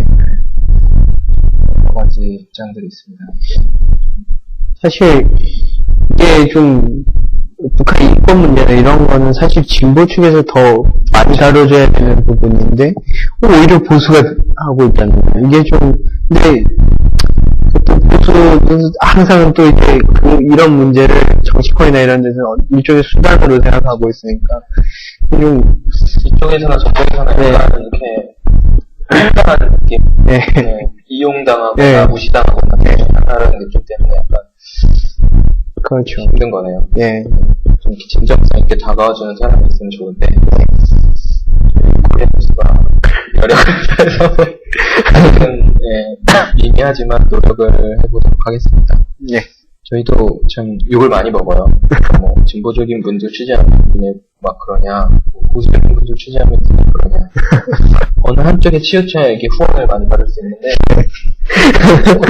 여러 가지 입장들이 있습니다. 사실 이게 좀 북한 인권 문제나 이런 거는 사실 진보 측에서 더 많이 다뤄줘야 되는 부분인데 오히려 보수가 하고 있다는 거예요. 이게 좀 근데 또 보수는 항상 또 이제 이런 문제를 정치권이나 이런 데서 일종의 수단으로 생각하고 있으니까 좀 이쪽에서나 저쪽에서나 네. 약간 이렇게 평가하는 느낌, 네. 이용당하거나 네. 무시당하거나 하는 느낌 때문에 약간 그렇죠. 힘든 거네요. 예. 좀 진정성 있게 다가와주는 사람이 있으면 좋은데 코리아 뉴스가 열애에서 아직은 미미하지만 노력을 해보도록 하겠습니다. 네. 저희도 참 욕을 많이 먹어요. 뭐 진보적인 분들 취재하면 니네 막 그러냐, 뭐 보수적인 분들 취재하면 니네 그러냐. 어느 한쪽에 치우쳐야 이게 후원을 많이 받을 수 있는데 또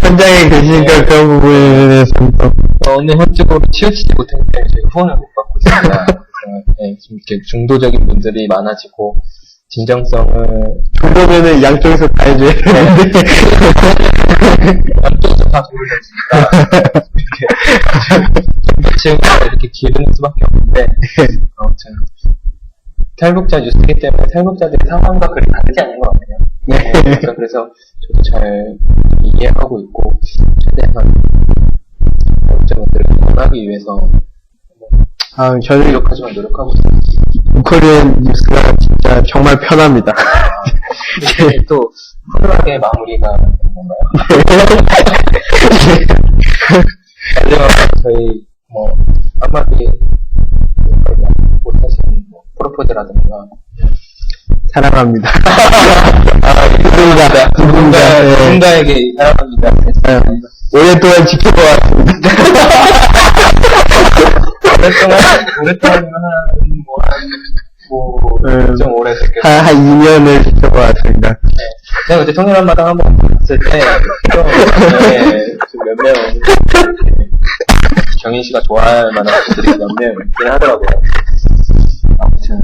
현장에 계시니까 그런 부분에 대해서는 또 어느 한쪽으로 치우치지 못했기 때문에 저희가 후원을 못 받고 있습니다. 그래서 좀 이렇게 중도적인 분들이 많아지고 진정성을 정도면은 양쪽에서 다 해줘야 되는데 양쪽에서 다 도움을 줬으니까 이렇게 이렇게 기르는 수밖에 없는데 아무튼 탈북자 뉴스이기 때문에 탈북자들의 상황과 그리 다르지 않은 것 같아요. 네. 그래서 저도 잘 이해하고 있고 최대한 탈북자분들을 원하기 위해서 저는 노력하지만 노력하고 있습니다. 코리안 뉴스가 진짜 정말 편합니다. 이게 또 쿨하게 마무리가 되는 건가요? 마지막 저희 뭐 한마디 프로포즈라든가. 사랑합니다. 누군가에게 사랑합니다. 오랫동안 지켜봐왔습니다. 오랫동안 좀 오래 됐겠죠. 한 2년을 지켜봐왔습니다. 제가 그때 통일한마당 한번 갔을 때, 몇 명, 경인 씨가 좋아할 만한 분들이 몇 명 있긴 하더라고요. 아무튼,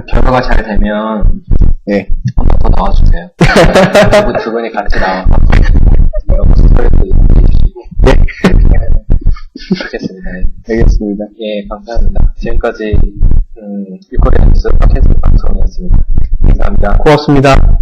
결과가 잘 되면, 네. 한번 더 나와주세요. 두 분이 같이 나와서, 여러 스토리도 얘기해주시고, 네. 알겠습니다. 알겠습니다. 예, 감사합니다. 지금까지, 유코리아 뉴스 팟캐스트 방송이었습니다. 감사합니다. 고맙습니다.